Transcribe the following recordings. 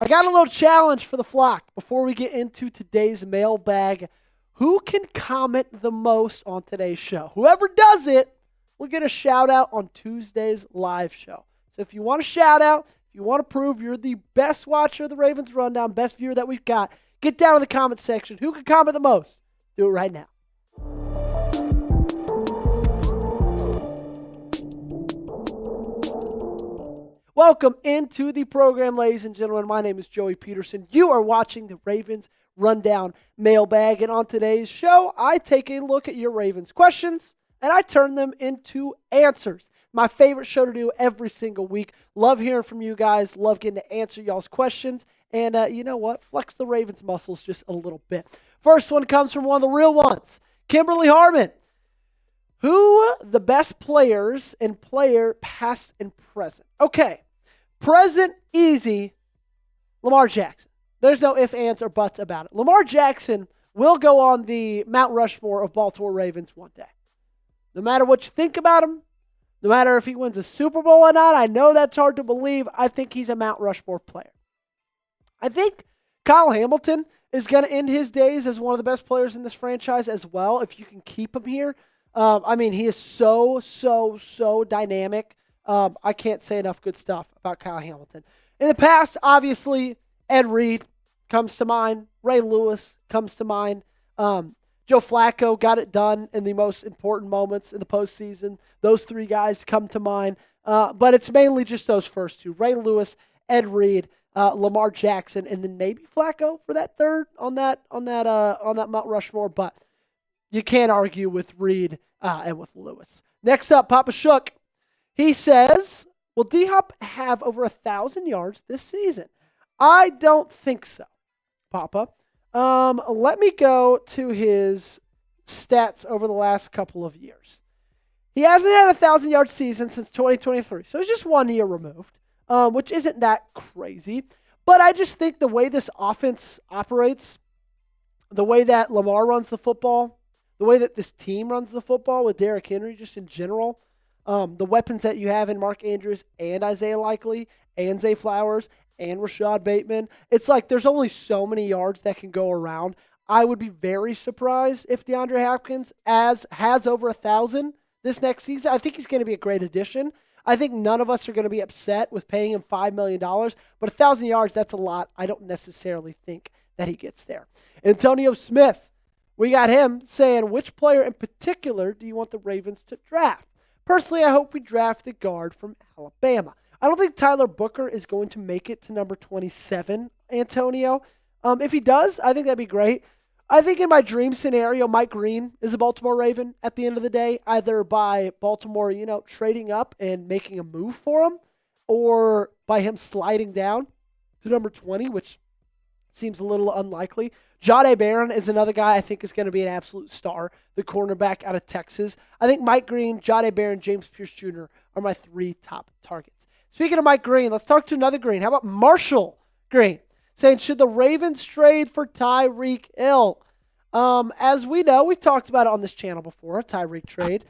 I got a little challenge for the flock before we get into today's mailbag. Who can comment the most on today's show? Whoever does it will get a shout out on Tuesday's live show. So if you want a shout out, if you want to prove you're the best watcher of the Ravens Rundown, best viewer that we've got, get down in the comment section. Who can comment the most? Do it right now. Welcome into the program, ladies and gentlemen. My name is Joey Petersen. You are watching the Ravens Rundown mailbag. And on today's show, I take a look at your Ravens questions and I turn them into answers. My favorite show to do every single week. Love hearing from you guys. Love getting to answer y'all's questions. And you know what? Flex the Ravens muscles just a little bit. First one comes from one of the real ones, Kimberly Harmon. Who the best players and player past and present? Okay, present, easy, Lamar Jackson. There's no ifs, ands, or buts about it. Lamar Jackson will go on the Mount Rushmore of Baltimore Ravens one day. No matter what you think about him, no matter if he wins a Super Bowl or not, I know that's hard to believe. I think he's a Mount Rushmore player. I think Kyle Hamilton is going to end his days as one of the best players in this franchise as well, if you can keep him here. He is so dynamic. I can't say enough good stuff about Kyle Hamilton. In the past, obviously, Ed Reed comes to mind. Ray Lewis comes to mind. Joe Flacco got it done in the most important moments in the postseason. Those three guys come to mind. But it's mainly just those first two, Ray Lewis, Ed Reed, Lamar Jackson, and then maybe Flacco for that third on that Mount Rushmore. But you can't argue with Reed and with Lewis. Next up, Papa Shook. He says, will D-Hop have over 1,000 yards this season? I don't think so, Papa. Let me go to his stats over the last couple of years. He hasn't had a 1,000-yard season since 2023, so it's just 1 year removed, which isn't that crazy. But I just think the way this offense operates, the way that Lamar runs the football, the way that this team runs the football with Derrick Henry just in general, the weapons that you have in Mark Andrews and Isaiah Likely and Zay Flowers and Rashad Bateman, it's like there's only so many yards that can go around. I would be very surprised if DeAndre Hopkins has over 1,000 this next season. I think he's going to be a great addition. I think none of us are going to be upset with paying him $5 million, but 1,000 yards, that's a lot. I don't necessarily think that he gets there. Antonio Smith. We got him saying, which player in particular do you want the Ravens to draft? Personally, I hope we draft the guard from Alabama. I don't think Tyler Booker is going to make it to number 27, Antonio. If he does, I think that'd be great. I think in my dream scenario, Mike Green is a Baltimore Raven at the end of the day, either by Baltimore, trading up and making a move for him, or by him sliding down to number 20, which seems a little unlikely. Jahdae Barron is another guy I think is going to be an absolute star, the cornerback out of Texas. I think Mike Green, Jahdae Barron, James Pierce Jr. are my 3 top targets. Speaking of Mike Green, let's talk to another Green. How about Marshall Green? Saying, should the Ravens trade for Tyreek Hill? As we know, we've talked about it on this channel before, a Tyreek trade.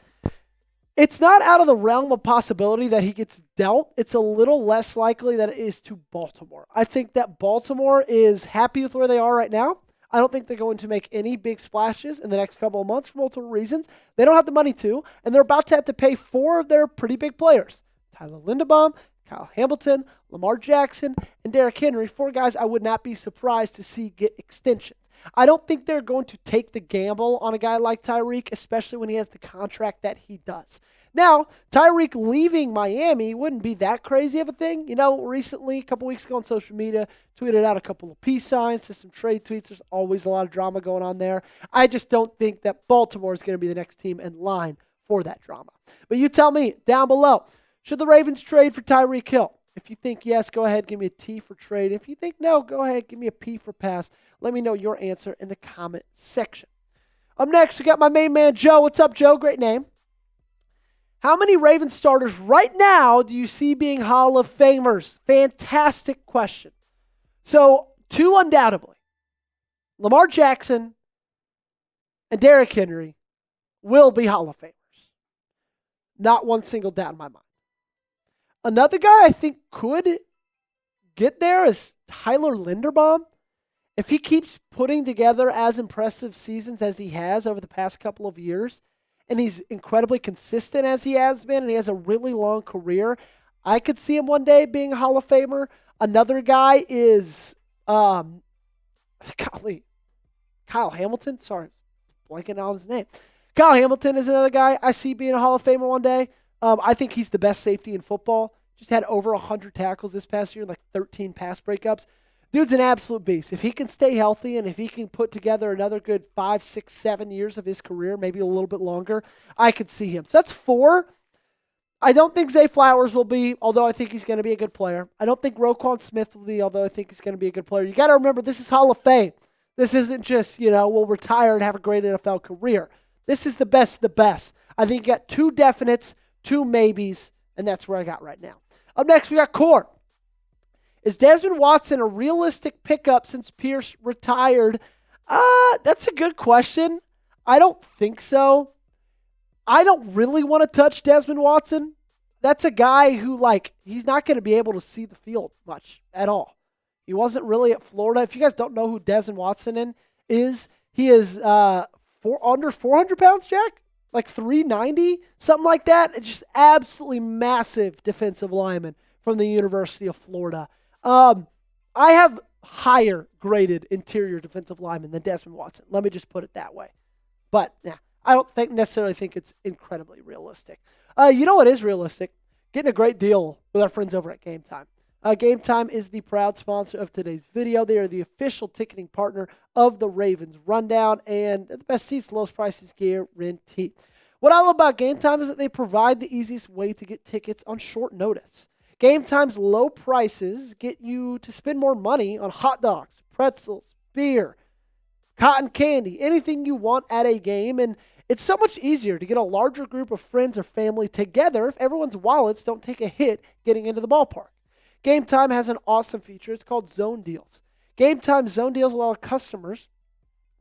It's not out of the realm of possibility that he gets dealt. It's a little less likely that it is to Baltimore. I think that Baltimore is happy with where they are right now. I don't think they're going to make any big splashes in the next couple of months for multiple reasons. They don't have the money to, and they're about to have to pay 4 of their pretty big players. Tyler Linderbaum, Kyle Hamilton, Lamar Jackson, and Derrick Henry, 4 guys I would not be surprised to see get extensions. I don't think they're going to take the gamble on a guy like Tyreek, especially when he has the contract that he does. Now, Tyreek leaving Miami wouldn't be that crazy of a thing. Recently, a couple weeks ago on social media, tweeted out a couple of peace signs to some trade tweets. There's always a lot of drama going on there. I just don't think that Baltimore is going to be the next team in line for that drama. But you tell me down below, should the Ravens trade for Tyreek Hill? If you think yes, go ahead, give me a T for trade. If you think no, go ahead, give me a P for pass. Let me know your answer in the comment section. Up next, we got my main man, Joe. What's up, Joe? Great name. How many Ravens starters right now do you see being Hall of Famers? Fantastic question. So, 2 undoubtedly. Lamar Jackson and Derrick Henry will be Hall of Famers. Not one single doubt in my mind. Another guy I think could get there is Tyler Linderbaum. If he keeps putting together as impressive seasons as he has over the past couple of years, and he's incredibly consistent as he has been, and he has a really long career, I could see him one day being a Hall of Famer. Another guy is, Kyle Hamilton. Sorry, blanking on his name. Kyle Hamilton is another guy I see being a Hall of Famer one day. I think he's the best safety in football. Just had over 100 tackles this past year, like 13 pass breakups. Dude's an absolute beast. If he can stay healthy and if he can put together another good 5, 6, 7 years of his career, maybe a little bit longer, I could see him. So that's 4. I don't think Zay Flowers will be, although I think he's going to be a good player. I don't think Roquan Smith will be, although I think he's going to be a good player. You got to remember, this is Hall of Fame. This isn't just, we'll retire and have a great NFL career. This is the best of the best. I think you got 2 definites, 2 maybes, and that's where I got right now. Up next, we got Core. Is Desmond Watson a realistic pickup since Pierce retired? That's a good question. I don't think so. I don't really want to touch Desmond Watson. That's a guy who, he's not going to be able to see the field much at all. He wasn't really at Florida. If you guys don't know who Desmond Watson is, he is under 400 pounds, Jack? Like 390, something like that. It's just absolutely massive defensive lineman from the University of Florida. I have higher graded interior defensive linemen than Desmond Watson. Let me just put it that way. But I don't necessarily think it's incredibly realistic. You know what is realistic? Getting a great deal with our friends over at Game Time. Game Time is the proud sponsor of today's video. They are the official ticketing partner of the Ravens Rundown, and the best seats, lowest prices guaranteed. What I love about Game Time is that they provide the easiest way to get tickets on short notice. Game Time's low prices get you to spend more money on hot dogs, pretzels, beer, cotton candy, anything you want at a game, and it's so much easier to get a larger group of friends or family together if everyone's wallets don't take a hit getting into the ballpark. Game Time has an awesome feature. It's called Zone Deals. Game Time Zone Deals allow customers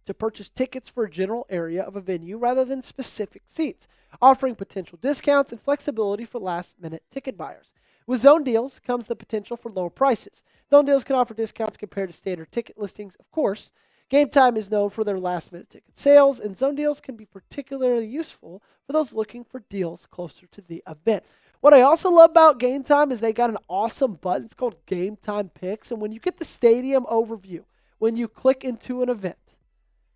to purchase tickets for a general area of a venue rather than specific seats, offering potential discounts and flexibility for last-minute ticket buyers. With Zone Deals comes the potential for lower prices. Zone Deals can offer discounts compared to standard ticket listings, of course. Game Time is known for their last-minute ticket sales, and Zone Deals can be particularly useful for those looking for deals closer to the event. What I also love about Game Time is they got an awesome button. It's called Game Time Picks, and when you get the stadium overview, when you click into an event,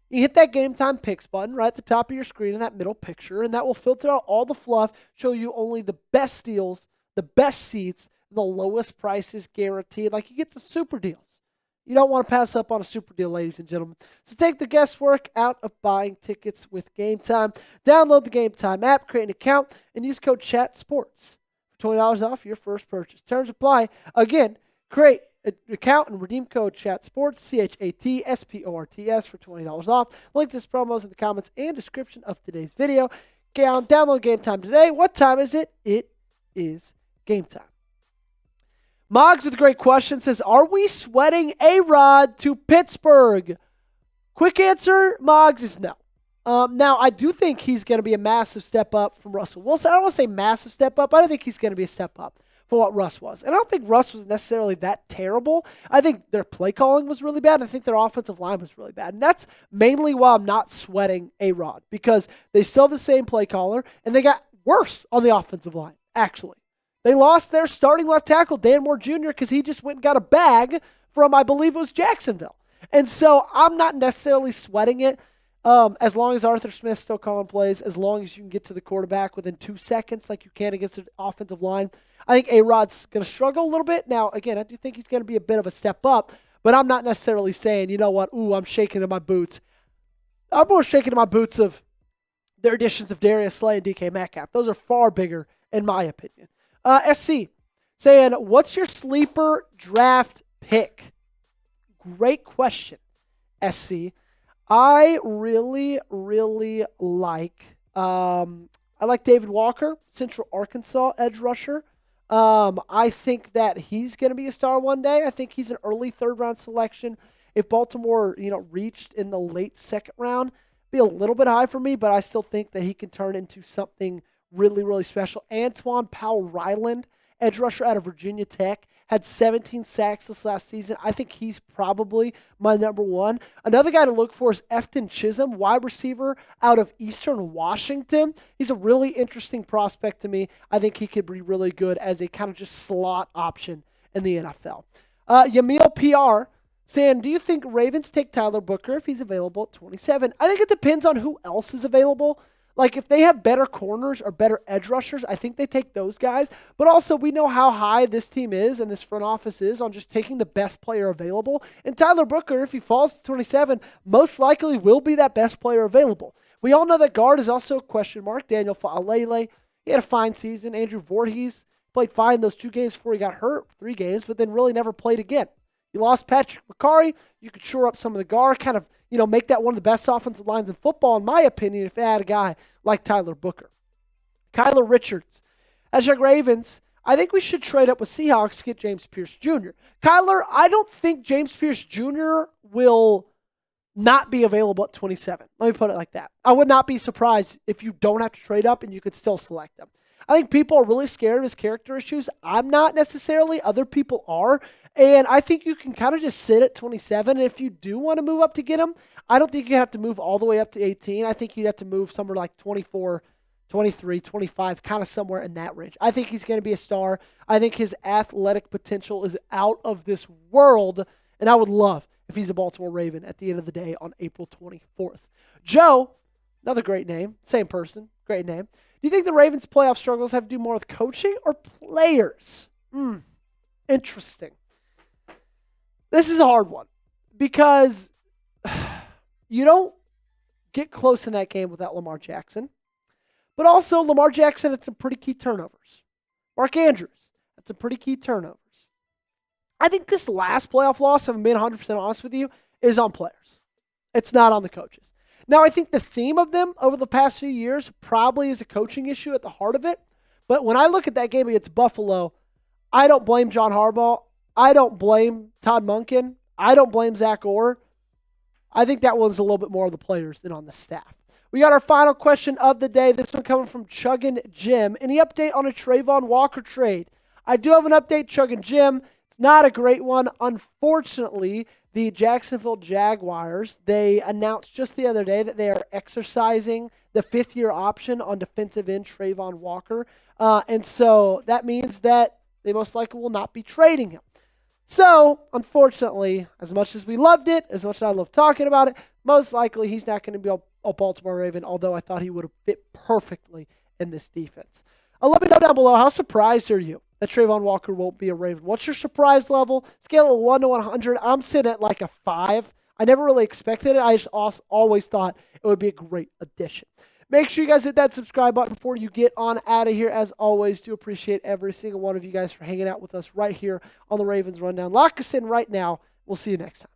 you hit that Game Time Picks button right at the top of your screen in that middle picture, and that will filter out all the fluff, show you only the best deals, the best seats, the lowest prices guaranteed. Like you get the super deals. You don't want to pass up on a super deal, ladies and gentlemen. So take the guesswork out of buying tickets with Game Time. Download the Game Time app, create an account, and use code CHATSPORTS for $20 off your first purchase. Terms apply. Again, create an account and redeem code CHATSPORTS, CHATSPORTS for $20 off. Link to this promo is in the comments and description of today's video. Download Game Time today. What time is it? It is Game Time. Moggs with a great question says, are we sweating A-Rod to Pittsburgh? Quick answer, Moggs, is no. Now, I do think he's going to be a massive step up from Russell Wilson. I don't want to say massive step up. I don't think he's going to be a step up for what Russ was. And I don't think Russ was necessarily that terrible. I think their play calling was really bad. I think their offensive line was really bad. And that's mainly why I'm not sweating A-Rod, because they still have the same play caller, and they got worse on the offensive line, actually. They lost their starting left tackle, Dan Moore Jr., because he just went and got a bag from, I believe it was Jacksonville. And so I'm not necessarily sweating it as long as Arthur Smith's still calling plays, as long as you can get to the quarterback within 2 seconds like you can against the offensive line. I think A-Rod's going to struggle a little bit. Now, again, I do think he's going to be a bit of a step up, but I'm not necessarily saying, you know what, I'm shaking in my boots. I'm more shaking in my boots of their additions of Darius Slay and DK Metcalf. Those are far bigger, in my opinion. SC saying, what's your sleeper draft pick? Great question, SC. I really, really like David Walker, Central Arkansas edge rusher. I think that he's going to be a star one day. I think he's an early third-round selection. If Baltimore, reached in the late second round, be a little bit high for me, but I still think that he can turn into something really, really special. Antoine Powell-Ryland, edge rusher out of Virginia Tech, had 17 sacks this last season. I think he's probably my number one. Another guy to look for is Efton Chisholm, wide receiver out of Eastern Washington. He's a really interesting prospect to me. I think he could be really good as a kind of just slot option in the NFL. Yamil PR saying, do you think Ravens take Tyler Booker if he's available at 27? I think it depends on who else is available. Like, if they have better corners or better edge rushers, I think they take those guys. But also, we know how high this team is and this front office is on just taking the best player available. And Tyler Booker, if he falls to 27, most likely will be that best player available. We all know that guard is also a question mark. Daniel Fa'alele, he had a fine season. Andrew Voorhees played fine those 2 games before he got hurt, 3 games, but then really never played again. You lost Patrick McCarry. You could shore up some of the guard, kind of, make that one of the best offensive lines in football, in my opinion, if they had a guy like Tyler Booker. Kyler Richards. As your Ravens, I think we should trade up with Seahawks to get James Pierce Jr. Kyler, I don't think James Pierce Jr. will not be available at 27. Let me put it like that. I would not be surprised if you don't have to trade up and you could still select him. I think people are really scared of his character issues. I'm not necessarily. Other people are. And I think you can kind of just sit at 27. And if you do want to move up to get him, I don't think you have to move all the way up to 18. I think you'd have to move somewhere like 24, 23, 25, kind of somewhere in that range. I think he's going to be a star. I think his athletic potential is out of this world. And I would love if he's a Baltimore Raven at the end of the day on April 24th. Joe, another great name, same person, great name. Do you think the Ravens' playoff struggles have to do more with coaching or players? Interesting. This is a hard one because you don't get close in that game without Lamar Jackson. But also, Lamar Jackson had some pretty key turnovers. Mark Andrews had some pretty key turnovers. I think this last playoff loss, if I'm being 100% honest with you, is on players. It's not on the coaches. Now, I think the theme of them over the past few years probably is a coaching issue at the heart of it. But when I look at that game against Buffalo, I don't blame John Harbaugh. I don't blame Todd Monken. I don't blame Zach Orr. I think that one's a little bit more of the players than on the staff. We got our final question of the day. This one coming from Chuggin Jim. Any update on a Travon Walker trade? I do have an update, Chuggin Jim. It's not a great one. Unfortunately, the Jacksonville Jaguars, they announced just the other day that they are exercising the 5th-year option on defensive end Travon Walker. And so that means that they most likely will not be trading him. So, unfortunately, as much as we loved it, as much as I love talking about it, most likely he's not going to be a Baltimore Raven, although I thought he would have fit perfectly in this defense. Let me know down below, how surprised are you that Travon Walker won't be a Raven? What's your surprise level? Scale of 1 to 100. I'm sitting at like a 5. I never really expected it. I just always thought it would be a great addition. Make sure you guys hit that subscribe button before you get on out of here. As always, do appreciate every single one of you guys for hanging out with us right here on the Ravens Rundown. Lock us in right now. We'll see you next time.